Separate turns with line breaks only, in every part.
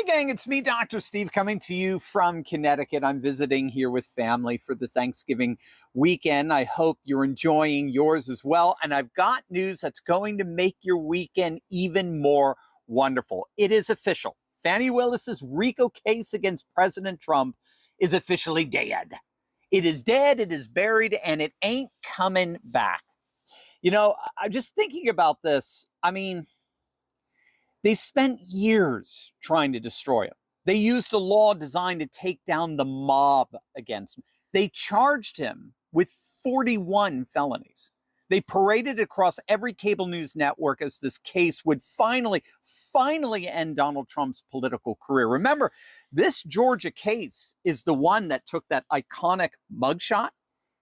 gang, it's me, Dr. Steve, coming to you from Connecticut. I'm visiting here with family for the Thanksgiving weekend. I hope you're enjoying yours as well. And I've got news that's going to make your weekend even more wonderful. It is official. Fani Willis's RICO case against President Trump is officially dead. It is dead, it is buried, and it ain't coming back. You know, I'm just thinking about this. I mean, they spent years trying to destroy him. They used a law designed to take down the mob against him. They charged him with 41 felonies. They paraded across every cable news network as this case would finally end Donald Trump's political career. Remember, this Georgia case is the one that took that iconic mugshot,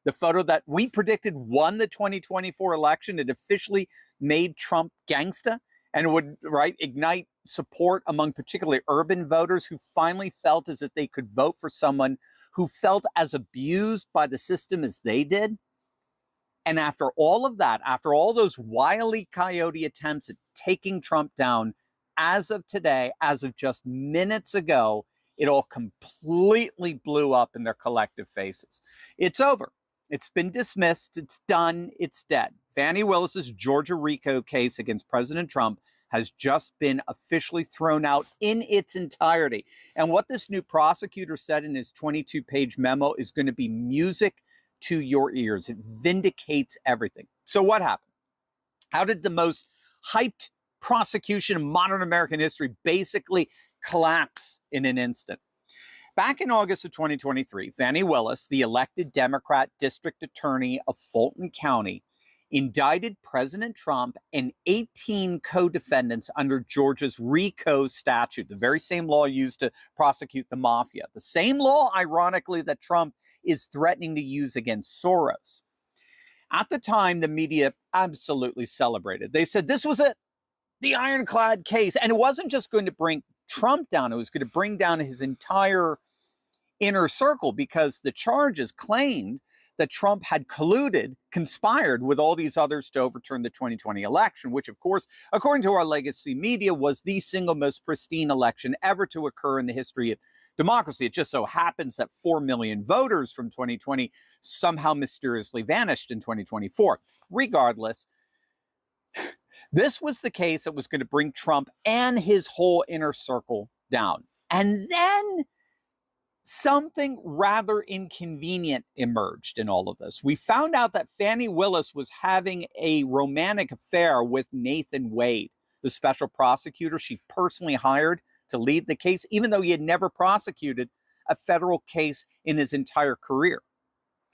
the photo that we predicted won the 2024 election. It officially made Trump gangsta and would, ignite support among particularly urban voters who finally felt as if they could vote for someone who felt as abused by the system as they did. And after all of that, after all those Wile E. Coyote attempts at taking Trump down, as of today, as of just minutes ago, it all completely blew up in their collective faces. It's over. It's been dismissed. It's done. It's dead. Fani Willis's Georgia RICO case against President Trump has just been officially thrown out in its entirety. And what this new prosecutor said in his 22-page memo is going to be music to your ears. It vindicates everything. So what happened? How did the most hyped prosecution in modern American history basically collapse in an instant? Back in August of 2023, Fani Willis, the elected Democrat district attorney of Fulton County, indicted President Trump and 18 co-defendants under Georgia's RICO statute, the very same law used to prosecute the mafia, the same law, ironically, that Trump is threatening to use against Soros. At the time, the media absolutely celebrated. They said this was it, the ironclad case. And it wasn't just going to bring Trump down, it was going to bring down his entire inner circle, because the charges claimed that Trump had conspired with all these others to overturn the 2020 election, which, of course, according to our legacy media, was the single most pristine election ever to occur in the history of democracy. It just so happens that 4 million voters from 2020 somehow mysteriously vanished in 2024. Regardless, this was the case that was going to bring Trump and his whole inner circle down. And then something rather inconvenient emerged in all of this. We found out that Fani Willis was having a romantic affair with Nathan Wade, the special prosecutor she personally hired to lead the case, even though he had never prosecuted a federal case in his entire career.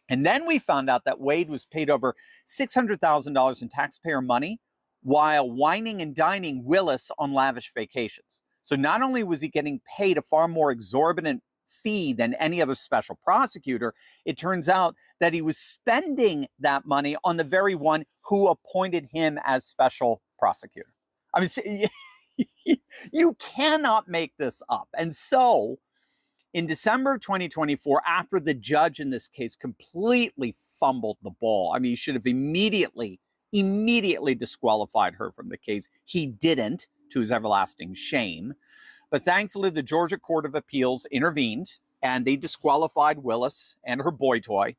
And then we found out that Wade was paid over $600,000 in taxpayer money while wining and dining Willis on lavish vacations. So not only was he getting paid a far more exorbitant fee than any other special prosecutor, it turns out that he was spending that money on the very one who appointed him as special prosecutor. I mean, you cannot make this up. And so in December of 2024, after the judge in this case completely fumbled the ball, I mean, he should have immediately disqualified her from the case. He didn't, to his everlasting shame. But thankfully, the Georgia Court of Appeals intervened, and they disqualified Willis and her boy toy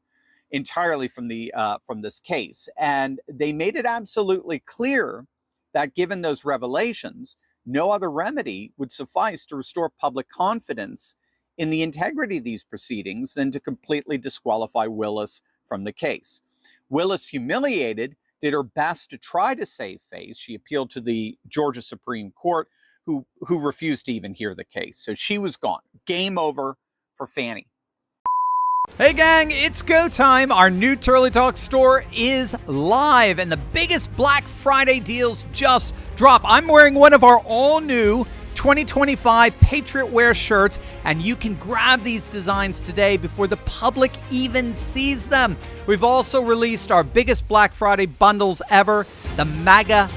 entirely from this case. And they made it absolutely clear that given those revelations, no other remedy would suffice to restore public confidence in the integrity of these proceedings than to completely disqualify Willis from the case. Willis, humiliated, did her best to try to save face. She appealed to the Georgia Supreme Court, who refused to even hear the case. So she was gone. Game over for Fani. Hey gang, it's go time. Our new Turley Talk store is live and the biggest Black Friday deals just dropped. I'm wearing one of our all new 2025 Patriot Wear shirts, and you can grab these designs today before the public even sees them. We've also released our biggest Black Friday bundles ever, the Mega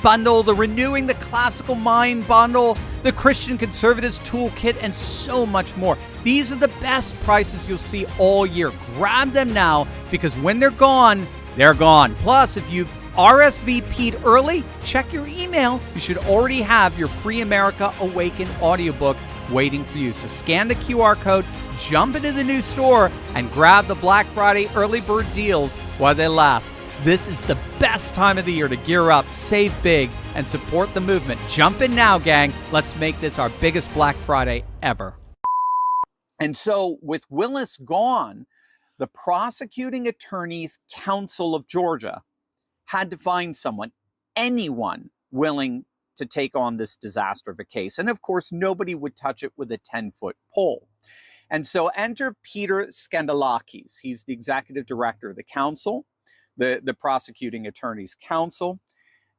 Bundle, the Renewing the Classical Mind Bundle, the Christian Conservatives Toolkit, and so much more. These are the best prices you'll see all year. Grab them now, because when they're gone, they're gone. Plus, if you've RSVP'd early? Check your email. You should already have your free America Awaken audiobook waiting for you. So scan the QR code, jump into the new store, and grab the Black Friday early bird deals while they last. This is the best time of the year to gear up, save big, and support the movement. Jump in now, gang. Let's make this our biggest Black Friday ever. And so with Willis gone, the Prosecuting Attorneys Council of Georgia had to find someone, anyone willing to take on this disaster of a case. And of course, nobody would touch it with a 10-foot pole. And so enter Peter Skandalakis. He's the executive director of the council, the Prosecuting Attorneys Council.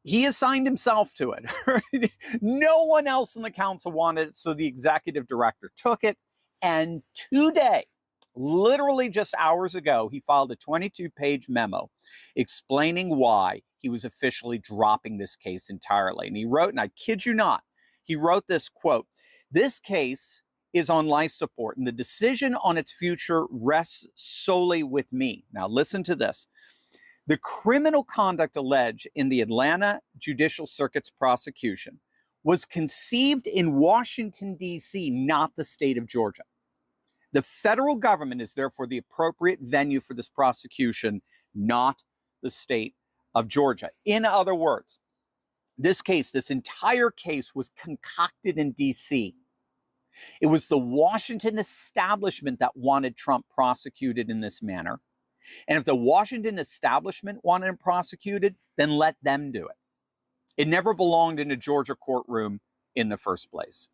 He assigned himself to it. No one else in the council wanted it, so the executive director took it. And today, literally just hours ago, he filed a 22-page memo explaining why he was officially dropping this case entirely. And he wrote, and I kid you not, he wrote this quote, "This case is on life support, and the decision on its future rests solely with me." Now listen to this. "The criminal conduct alleged in the Atlanta Judicial Circuit's prosecution was conceived in Washington, D.C., not the state of Georgia. The federal government is therefore the appropriate venue for this prosecution, not the state of Georgia." In other words, this case, this entire case was concocted in D.C. It was the Washington establishment that wanted Trump prosecuted in this manner. And if the Washington establishment wanted him prosecuted, then let them do it. It never belonged in a Georgia courtroom in the first place.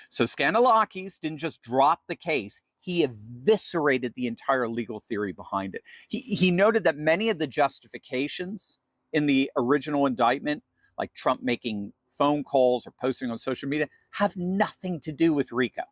So Skandalakis didn't just drop the case, he eviscerated the entire legal theory behind it. He noted that many of the justifications in the original indictment, like Trump making phone calls or posting on social media, have nothing to do with RICO.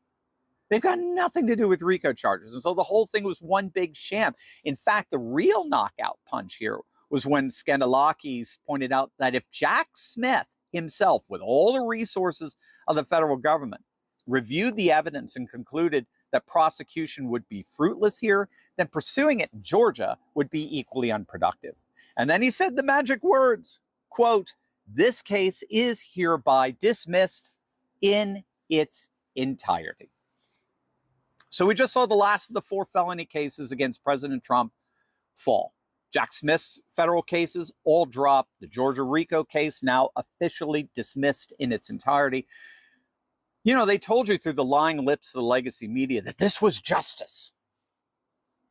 They've got nothing to do with RICO charges. And so the whole thing was one big sham. In fact, the real knockout punch here was when Skandalakis pointed out that if Jack Smith himself, with all the resources of the federal government, reviewed the evidence and concluded that prosecution would be fruitless here, then pursuing it in Georgia would be equally unproductive. And then he said the magic words, quote, "This case is hereby dismissed in its entirety." So we just saw the last of the 4 felony cases against President Trump fall. Jack Smith's federal cases all dropped. The Georgia RICO case now officially dismissed in its entirety. You know, they told you through the lying lips of the legacy media that this was justice.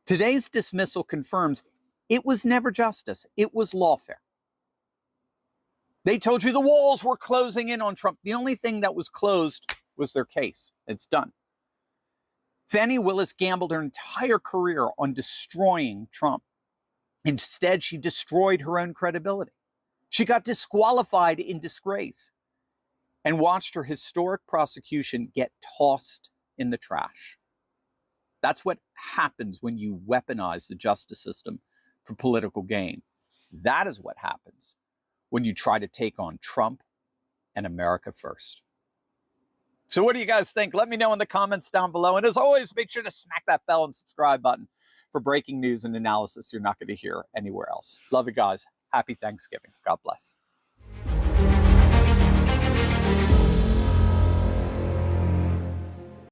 Today's dismissal confirms it was never justice. It was lawfare. They told you the walls were closing in on Trump. The only thing that was closed was their case. It's done. Fani Willis gambled her entire career on destroying Trump. Instead, she destroyed her own credibility. She got disqualified in disgrace and watched her historic prosecution get tossed in the trash. That's what happens when you weaponize the justice system for political gain. That is what happens when you try to take on Trump and America first. So what do you guys think? Let me know in the comments down below. And as always, make sure to smack that bell and subscribe button for breaking news and analysis you're not going to hear anywhere else. Love you guys. Happy Thanksgiving. God bless.